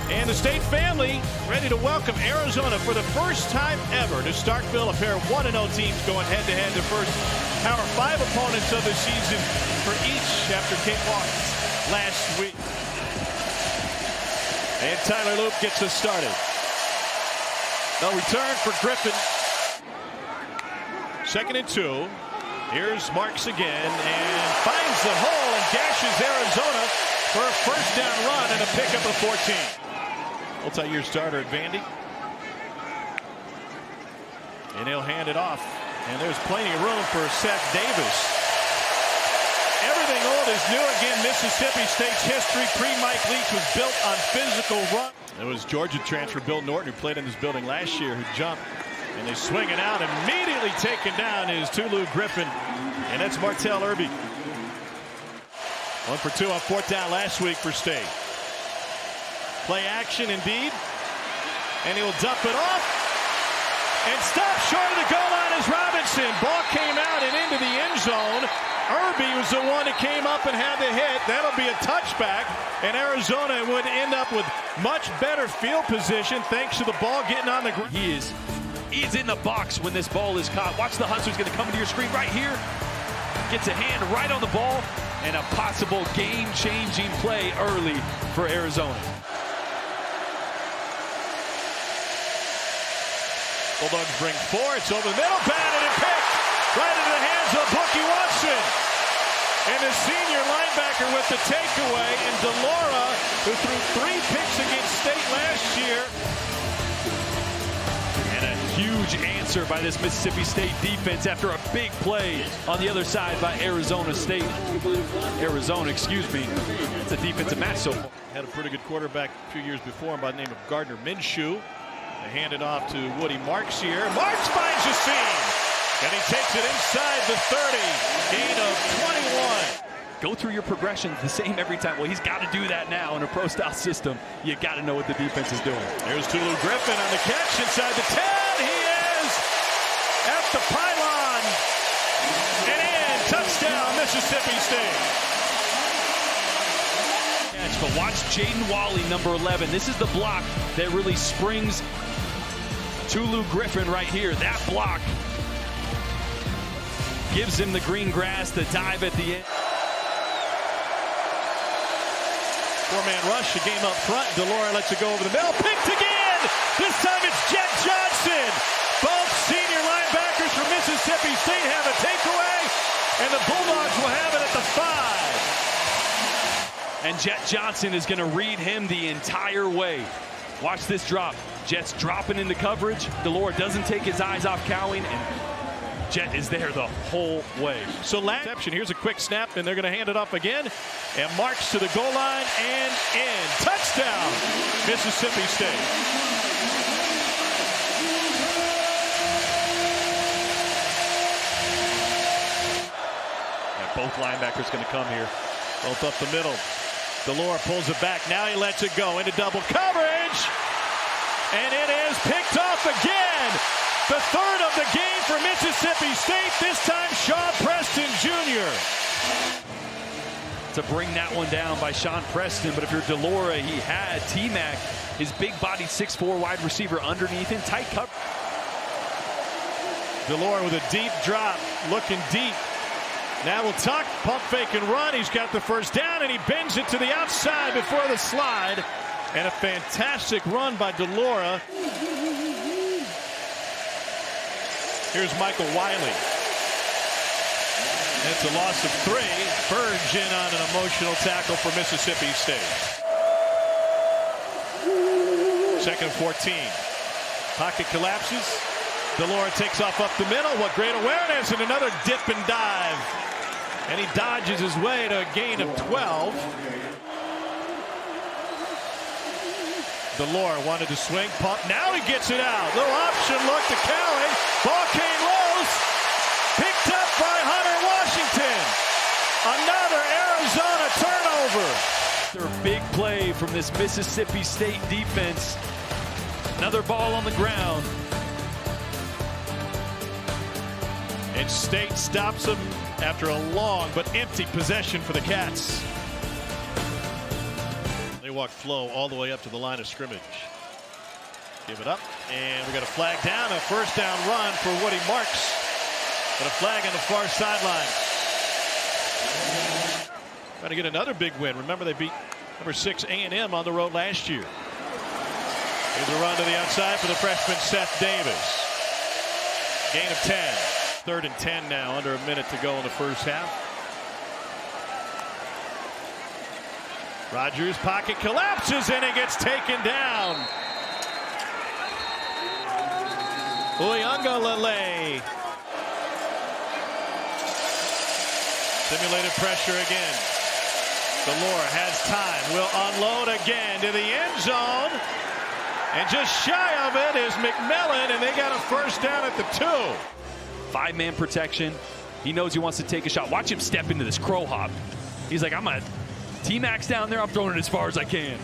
And the State family ready to welcome Arizona for the first time ever to Starkville. A pair of 1-0 teams going head-to-head, the first Power 5 opponents of the season for each after kickoff last week. And Tyler Loop gets us started. No return for Griffin. 2nd and 2. Here's Marks again and finds the hole and gashes Arizona for a first down run and a pickup of 14. Multi-year starter at Vandy. And he'll hand it off. And there's plenty of room for Seth Davis. Everything old is new again. Mississippi State's history pre-Mike Leach was built on physical run. It was Georgia transfer Bill Norton, who played in this building last year, who jumped. And they swing it out. Immediately taken down is Tulu Griffin. And that's Martell Irby. 1 for 2 on 4th down last week for State. Play action indeed. And he'll dump it off. And stop short of the goal line is Robinson. Ball came out and into the end zone. Irby was the one that came up and had the hit. That'll be a touchback. And Arizona would end up with much better field position thanks to the ball getting on the ground. He's in the box when this ball is caught. Watch the hustler's going to come into your screen right here. Gets a hand right on the ball. And a possible game-changing play early for Arizona. Bulldogs bring 4. It's over the middle. Batted and picked right into the hands of Bookie Watson. And the senior linebacker with the takeaway. And Delora, who threw 3 picks against State last year. And a huge answer by this Mississippi State defense after a big play on the other side by Arizona, excuse me. It's a defensive match so far. Had a pretty good quarterback a few years before him by the name of Gardner Minshew. They hand it off to Woody Marks here. Marks finds the seam. And he takes it inside the 30. Gain of 21. Go through your progression the same every time. Well, he's got to do that now in a pro-style system. You got to know what the defense is doing. Here's Tulu Griffin on the catch inside the 10. He is at the pylon. And in. Touchdown, Mississippi State. But watch Jaden Wally, number 11. This is the block that really springs Tulu Griffin right here. That block gives him the green grass, the dive at the end. 4-man rush, a game up front. Delora lets it go over the middle. Picked again! This time it's Jet Johnson. Both senior linebackers from Mississippi State have a takeaway, and the Bulldogs will have it at the 5. And Jet Johnson is going to read him the entire way. Watch this drop. Jet's dropping into coverage. Delora doesn't take his eyes off Cowing, and Jet is there the whole way. So last reception, here's a quick snap, and they're going to hand it off again. And Marks to the goal line and in. Touchdown, Mississippi State. And both linebackers going to come here. Both up the middle. Delora pulls it back. Now he lets it go into double coverage. And it is picked off again. The 3rd of the game for Mississippi State. This time Sean Preston Jr. To bring that one down by Sean Preston. But if you're Delora, he had T-Mac, his big-bodied 6'4" wide receiver underneath him. Tight cover. Delora with a deep drop. Looking deep. Now we'll tuck, pump, fake, and run. He's got the first down, and he bends it to the outside before the slide. And a fantastic run by Delora. Here's Michael Wiley. It's a loss of 3. Burge in on an emotional tackle for Mississippi State. 2nd and 14. Pocket collapses. Delora takes off up the middle. What great awareness, and another dip and dive. And he dodges his way to a gain of 12. Delora wanted to swing, pump. Now he gets it out. Little option look to Cowing. Ball came loose. Picked up by Hunter Another Washington. turnover. Their big play from this Mississippi State defense. Another ball on the ground. And State stops them after a long but empty possession for the Cats. They walk flow all the way up to the line of scrimmage. Give it up, and we got a flag down, a first down run for Woody Marks. But a flag on the far sideline. Trying to get another big win. Remember, they beat number 6 A&M on the road last year. Here's a run to the outside for the freshman Seth Davis. Gain of 10. 3rd and 10 now, under a minute to go in the first half. Rogers' pocket collapses and it gets taken down. Uiagalelei. Simulated pressure again. Delora has time, will unload again to the end zone. And just shy of it is McMillan, and they got a first down at the 2. 5-man protection. He knows he wants to take a shot. Watch him step into this crow hop. He's like, I'm a T-Max down there. I'm throwing it as far as I can.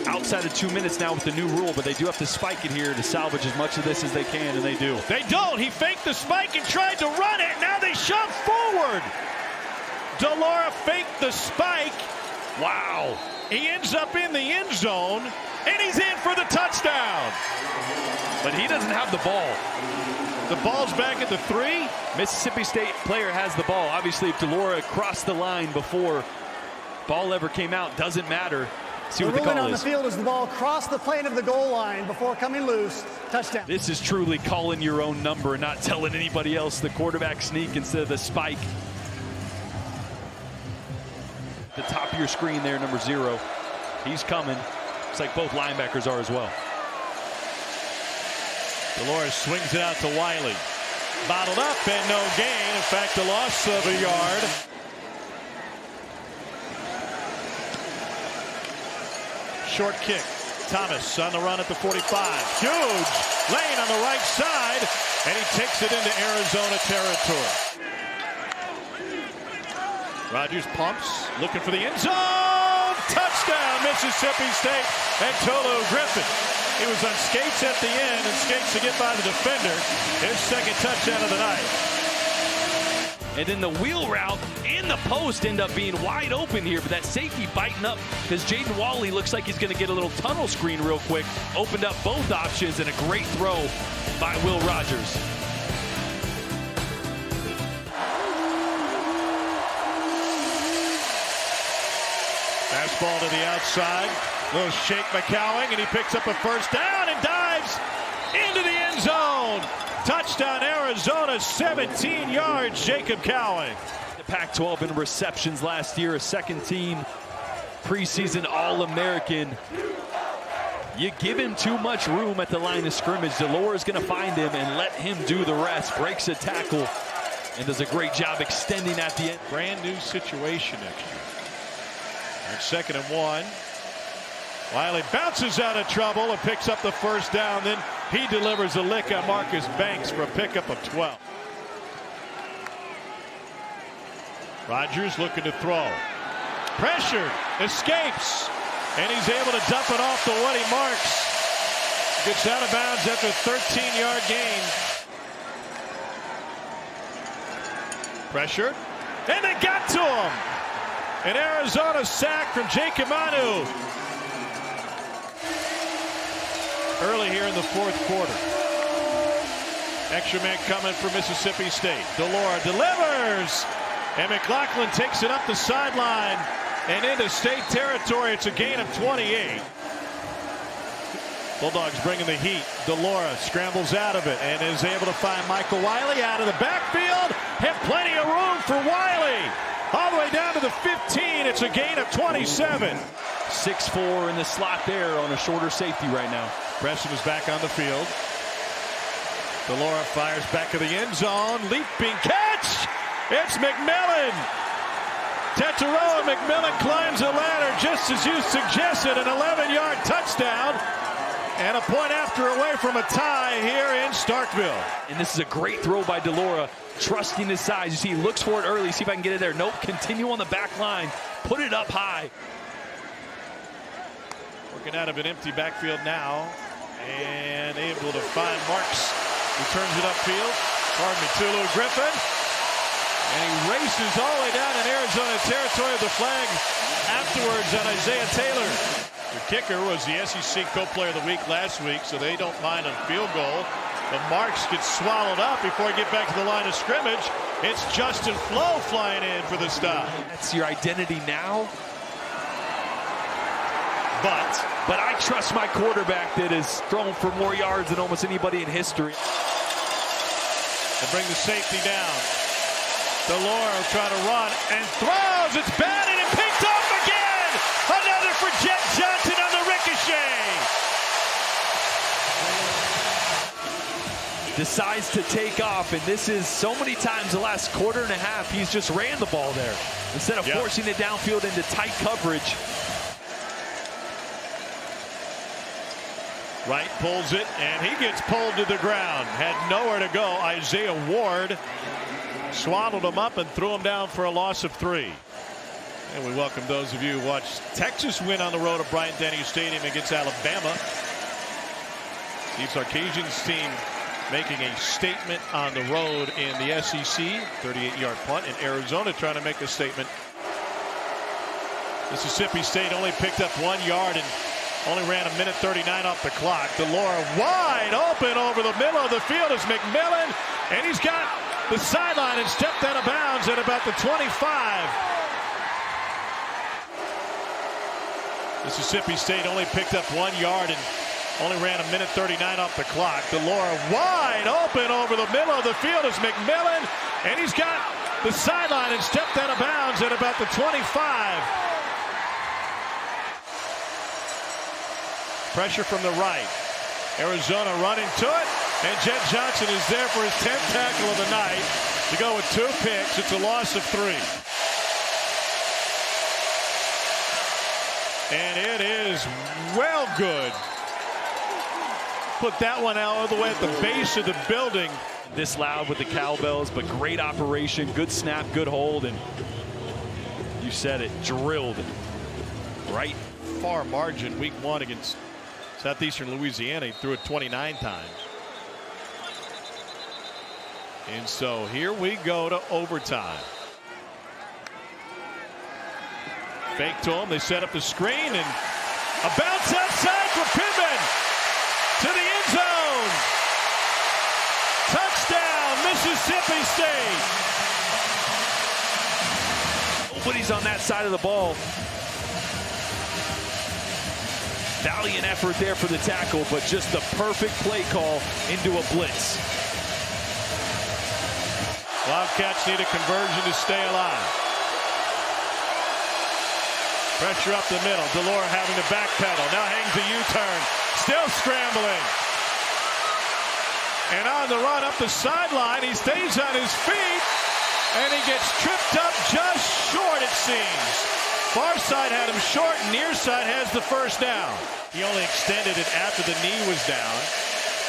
Outside of 2 minutes now with the new rule, but they do have to spike it here to salvage as much of this as they can, and they do. They don't. He faked the spike and tried to run it. Now they shove forward. Delora faked the spike. Wow. He ends up in the end zone, and he's in for the touchdown. But he doesn't have the ball. The ball's back at the 3. Mississippi State player has the ball. Obviously, if Delora crossed the line before ball ever came out, doesn't matter. See what the call is. The ruling on the field is the ball crossed the plane of the goal line before coming loose. Touchdown. This is truly calling your own number and not telling anybody else. The quarterback sneak instead of the spike. The top of your screen there, number 0. He's coming. It's like both linebackers are as well. Delora swings it out to Wiley. Bottled up and no gain. In fact, a loss of a yard. Short kick. Thomas on the run at the 45. Huge lane on the right side, and he takes it into Arizona territory. Rogers pumps, looking for the end zone. Touchdown, Mississippi State, and Tolu Griffin. He was on skates at the end and skates to get by the defender. His second touchdown of the night. And then the wheel route and the post end up being wide open here, but that safety biting up because Jaden Wally looks like he's going to get a little tunnel screen real quick. Opened up both options, and a great throw by Will Rogers. Fastball to the outside. Little shake by Cowing, and he picks up a first down and dives into the end zone. Touchdown, Arizona, 17 yards, Jacob Cowing. The Pac-12 in receptions last year, a second-team preseason All-American. You give him too much room at the line of scrimmage. Delora's going to find him and let him do the rest. Breaks a tackle and does a great job extending at the end. Brand new situation next year. And 2nd and 1. Wiley bounces out of trouble and picks up the first down. Then he delivers a lick on Marcus Banks for a pickup of 12. Rogers looking to throw. Pressured, escapes, and he's able to dump it off to Woody Marks. Gets out of bounds after a 13-yard gain. Pressured, and they got to him. An Arizona sack from Jacob Manu. Early here in the 4th quarter. Extra man coming for Mississippi State. Delora delivers, and McLaughlin takes it up the sideline and into State territory. It's a gain of 28. Bulldogs bringing the heat. Delora scrambles out of it and is able to find Michael Wiley out of the backfield. Have plenty of room for Wiley. All the way down to the 15. It's a gain of 27. 6'4" in the slot there on a shorter safety right now. Preston is back on the field. Delora fires back to the end zone. Leaping catch. It's McMillan. Tetero and McMillan climbs the ladder just as you suggested. An 11-yard touchdown. And a point after away from a tie here in Starkville. And this is a great throw by Delora, trusting his size. You see, he looks for it early, see if I can get it there. Nope, continue on the back line, put it up high. Working out of an empty backfield now, and able to find Marks, who turns it upfield. Pardon me, Tulu Griffin. And he races all the way down in Arizona territory with the flag afterwards on Isaiah Taylor. The kicker was the SEC Co-Player of the Week last week, so they don't mind a field goal. The marks get swallowed up before he get back to the line of scrimmage. It's Justin Flo flying in for the stop. That's your identity now. But I trust my quarterback that has thrown for more yards than almost anybody in history. They bring the safety down. Delore will try to run and throws. It's batted and picked off again. Another for Jet Johnson on the ricochet. Decides to take off, and this is so many times the last quarter and a half he's just ran the ball there instead of forcing it downfield into tight coverage. Wright pulls it, and he gets pulled to the ground. Had nowhere to go. Isaiah Ward swallowed him up and threw him down for a loss of 3. And we welcome those of you who watched Texas win on the road at Bryant-Denny Stadium against Alabama. Steve Sarkisian's team making a statement on the road in the SEC. 38-yard punt. In Arizona trying to make a statement. Mississippi State only picked up 1 yard and only ran 1:39 off the clock. Delore wide open over the middle of the field is McMillan, and he's got the sideline and stepped out of bounds at about the 25. Mississippi State only picked up 1 yard and only ran 1:39 off the clock. Delore wide open over the middle of the field is McMillan, and he's got the sideline and stepped out of bounds at about the 25. Pressure from the right. Arizona running to it, and Jet Johnson is there for his 10th tackle of the night to go with 2 picks. It's a loss of 3. And it is well good. Put that one out all the way at the base of the building. This loud with the cowbells, but great operation, good snap, good hold, and you said it, drilled right. Far margin week 1 against Southeastern Louisiana. He threw it 29 times. And so here we go to overtime. Fake to him. They set up the screen and a bounce outside for Pittman to the end zone. Touchdown, Mississippi State. Nobody's on that side of the ball. Valiant effort there for the tackle, but just the perfect play call into a blitz. Wildcats need a conversion to stay alive. Pressure up the middle. Delore having to backpedal. Now hangs a U-turn. Still scrambling. And on the run up the sideline, he stays on his feet, and he gets tripped up just short, it seems. Far side had him short, and near side has the first down. He only extended it after the knee was down.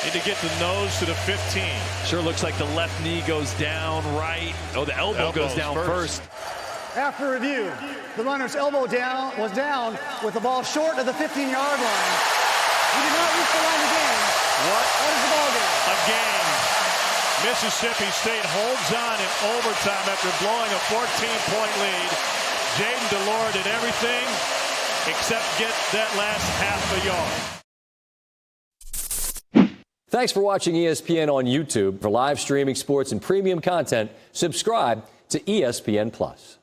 Need to get the nose to the 15. Sure looks like the left knee goes down right. Oh, the elbow goes down first. After review, the runner's elbow was down with the ball short of the 15-yard line. He did not reach the line again. What is the ball game? A game. Mississippi State holds on in overtime after blowing a 14-point lead. Jaden Delore did everything except get that last half a yard. Thanks for watching ESPN on YouTube. For live streaming sports and premium content, subscribe to ESPN+.